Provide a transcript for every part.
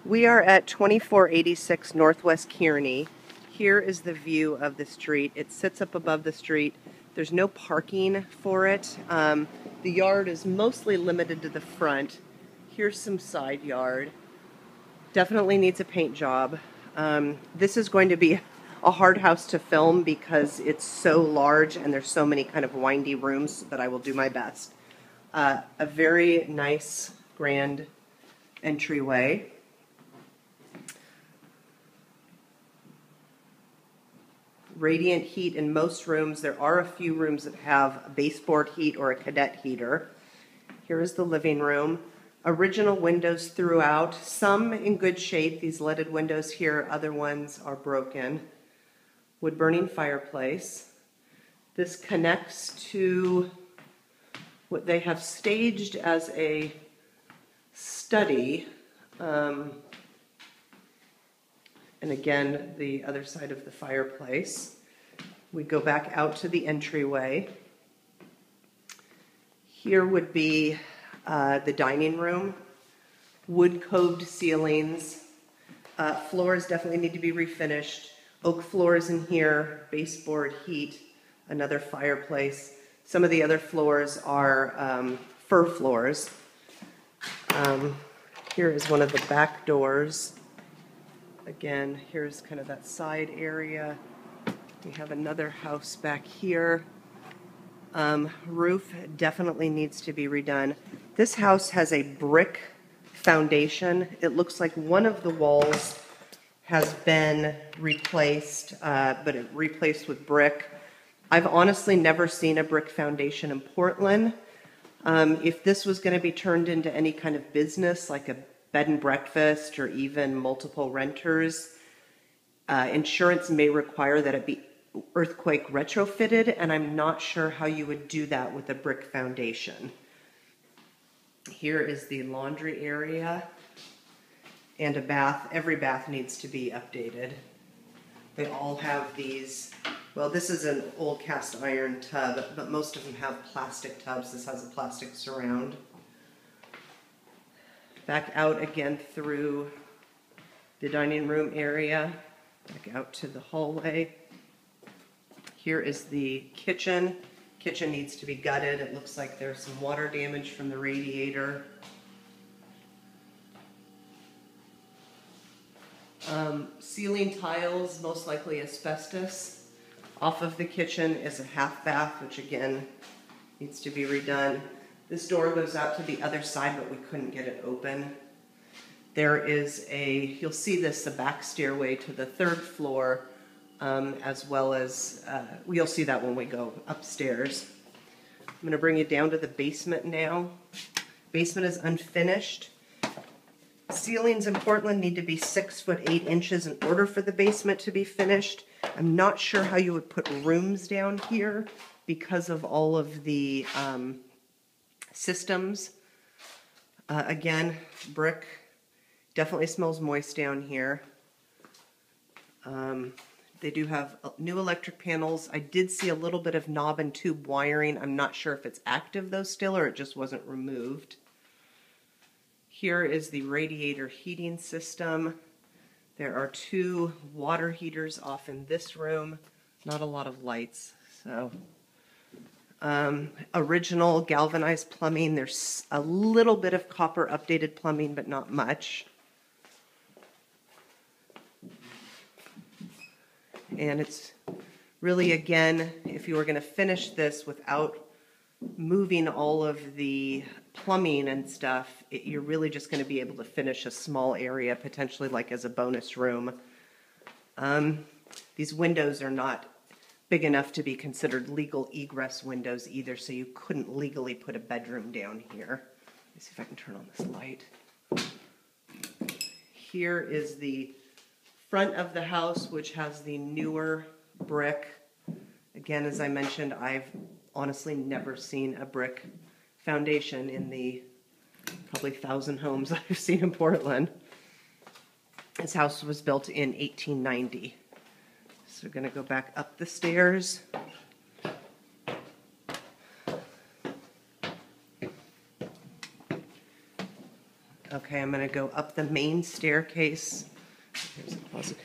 We are at 2486 Northwest Kearney. Here is the view of the street. It sits up above the street. There's no parking for it. The yard is mostly limited to the front. Here's some side yard. Definitely needs a paint job. This is going to be a hard house to film because it's so large and there's so many kind of windy rooms, but I will do my best. A very nice, grand entryway. Radiant heat in most rooms. There are a few rooms that have a baseboard heat or a cadet heater. Here is the living room. Original windows throughout, some in good shape. These leaded windows here, other ones are broken. Wood burning fireplace. This connects to what they have staged as a study. And again, the other side of the fireplace. We go back out to the entryway. Here would be the dining room. Wood coved ceilings. Floors definitely need to be refinished. Oak floors in here, baseboard heat, another fireplace. Some of the other floors are fir floors. Here is one of the back doors. Again, here's kind of that side area. We have another house back here. Roof definitely needs to be redone. This house has a brick foundation. It looks like one of the walls has been replaced, but it replaced with brick. I've honestly never seen a brick foundation in Portland. If this was going to be turned into any kind of business, like a bed and breakfast or even multiple renters, insurance may require that it be earthquake retrofitted, and I'm not sure how you would do that with a brick foundation. Here is the laundry area and a bath. Every bath needs to be updated. They all have these, well, this is an old cast iron tub, but most of them have plastic tubs. This has a plastic surround. Back out again through the dining room area, back out to the hallway. Here is the kitchen. Kitchen needs to be gutted. It looks like there's some water damage from the radiator. Ceiling tiles, most likely asbestos. Off of the kitchen is a half bath, which again needs to be redone. This door goes out to the other side, but we couldn't get it open. There is you'll see this, the back stairway to the third floor, as well as, you'll see that when we go upstairs. I'm going to bring you down to the basement now. Basement is unfinished. Ceilings in Portland need to be 6'8" in order for the basement to be finished. I'm not sure how you would put rooms down here because of all of the systems. Again, brick. Definitely smells moist down here. They do have new electric panels. I did see a little bit of knob and tube wiring. I'm not sure if it's active though still or it just wasn't removed. Here is the radiator heating system. There are 2 water heaters off in this room. Not a lot of lights, so. Original galvanized plumbing. There's a little bit of copper updated plumbing, but not much. And it's really, again, if you were going to finish this without moving all of the plumbing and stuff, you're really just going to be able to finish a small area, potentially like as a bonus room. These windows are not big enough to be considered legal egress windows either, so you couldn't legally put a bedroom down here. Let me see if I can turn on this light. Here is the front of the house, which has the newer brick. Again, as I mentioned, I've honestly never seen a brick foundation in the probably 1,000 homes I've seen in Portland. This house was built in 1890. So we're going to go back up the stairs. Okay, I'm going to go up the main staircase. Here's the closet.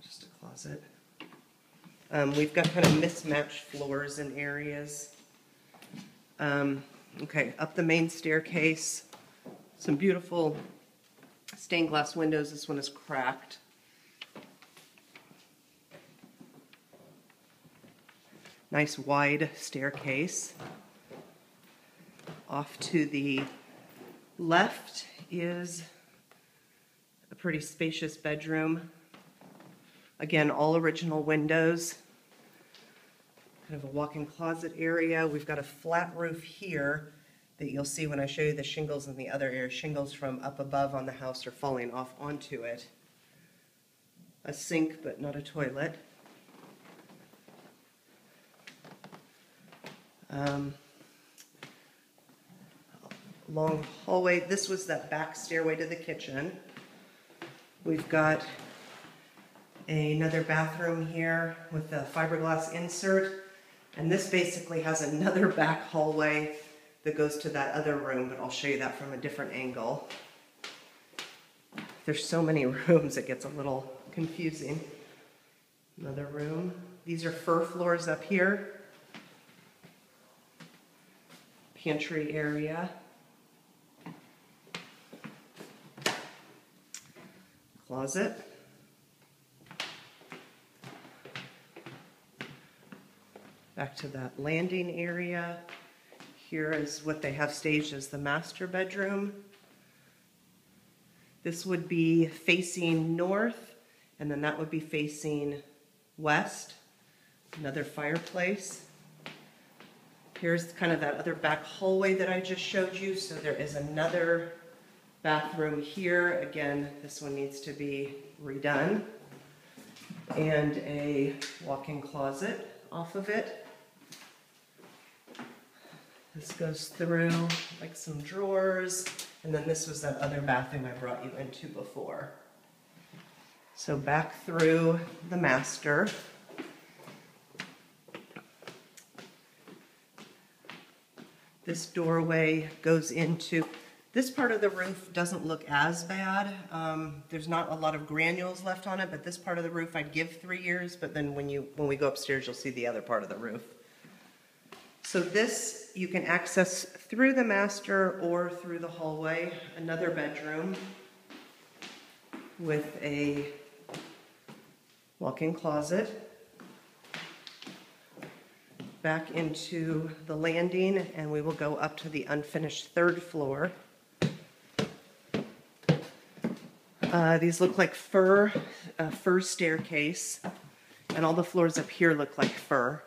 Just a closet. We've got kind of mismatched floors in areas. Okay, up the main staircase. Some beautiful stained glass windows. This one is cracked. Nice wide staircase. Off to the left is a pretty spacious bedroom. Again, all original windows. Kind of a walk-in closet area. We've got a flat roof here that you'll see when I show you the shingles in the other area. Shingles from up above on the house are falling off onto it. A sink, but not a toilet. Long hallway. This was that back stairway to the kitchen. We've got another bathroom here with a fiberglass insert, and this basically has another back hallway that goes to that other room, but I'll show you that from a different angle. There's so many rooms it gets a little confusing. Another room. These are fir floors up here. Pantry area. Closet. Back to that landing area. Here is what they have staged as the master bedroom. This would be facing north, and then that would be facing west. Another fireplace. Here's kind of that other back hallway that I just showed you. So there is another bathroom here. Again, this one needs to be redone. And a walk-in closet off of it. This goes through like some drawers. And then this was that other bathroom I brought you into before. So back through the master. This doorway goes into, this part of the roof doesn't look as bad. There's not a lot of granules left on it, but this part of the roof I'd give 3 years, but then when we go upstairs, you'll see the other part of the roof. So this you can access through the master or through the hallway. Another bedroom with a walk-in closet. Back into the landing, and we will go up to the unfinished third floor. These look like fir staircase, and all the floors up here look like fir.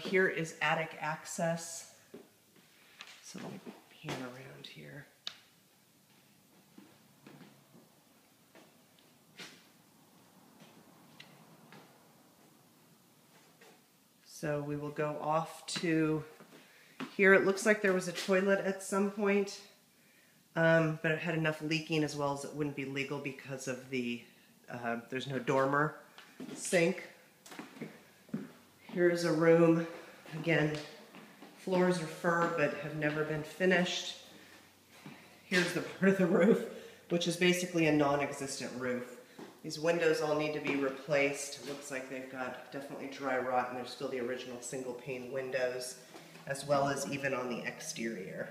Here is attic access. So let me pan around here. So we will go off to here. It looks like there was a toilet at some point, but it had enough leaking as well as it wouldn't be legal because of the, there's no dormer sink. Here's a room. Again, floors are fir but have never been finished. Here's the part of the roof, which is basically a non-existent roof. These windows all need to be replaced. It looks like they've got definitely dry rot, and they're still the original single pane windows, as well as even on the exterior.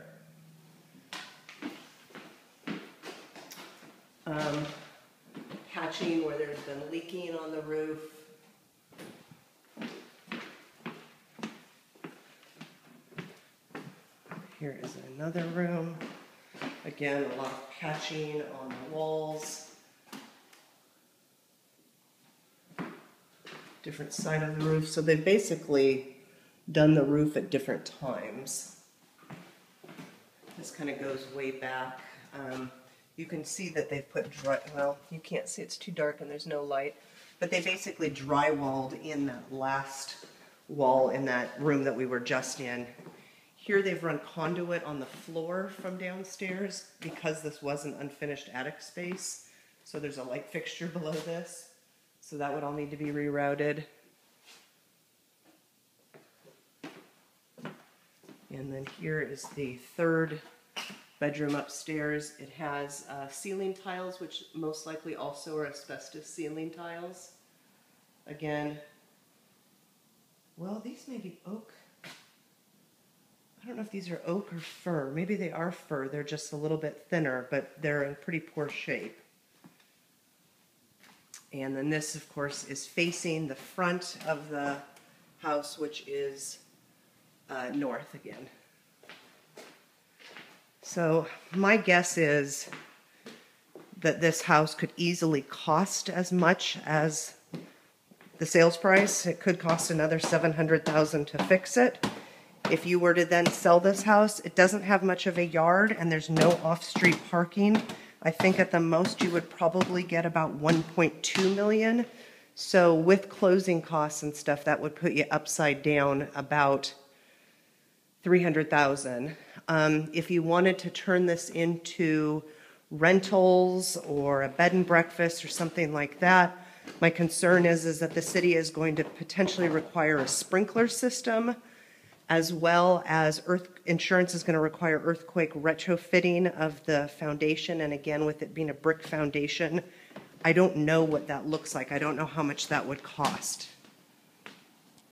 Patching where there's been leaking on the roof. Here is another room. Again, a lot of patching on the walls. Different side of the roof. So they've basically done the roof at different times. This kind of goes way back. You can see that they've put well, you can't see, it's too dark and there's no light, but they basically drywalled in that last wall in that room that we were just in. Here they've run conduit on the floor from downstairs because this was an unfinished attic space. So there's a light fixture below this. So that would all need to be rerouted. And then here is the third bedroom upstairs. It has ceiling tiles, which most likely also are asbestos ceiling tiles. Again, well, these may be oak. I don't know if these are oak or fir. Maybe they are fir. They're just a little bit thinner, but they're in pretty poor shape. And then this, of course, is facing the front of the house, which is north again. So my guess is that this house could easily cost as much as the sales price. It could cost another $700,000 to fix it. If you were to then sell this house, it doesn't have much of a yard and there's no off-street parking. I think at the most you would probably get about $1.2 million. So with closing costs and stuff, that would put you upside down about $300,000. If you wanted to turn this into rentals or a bed and breakfast or something like that, my concern is that the city is going to potentially require a sprinkler system, as well as insurance is going to require earthquake retrofitting of the foundation. And again, with it being a brick foundation, I don't know what that looks like. I don't know how much that would cost.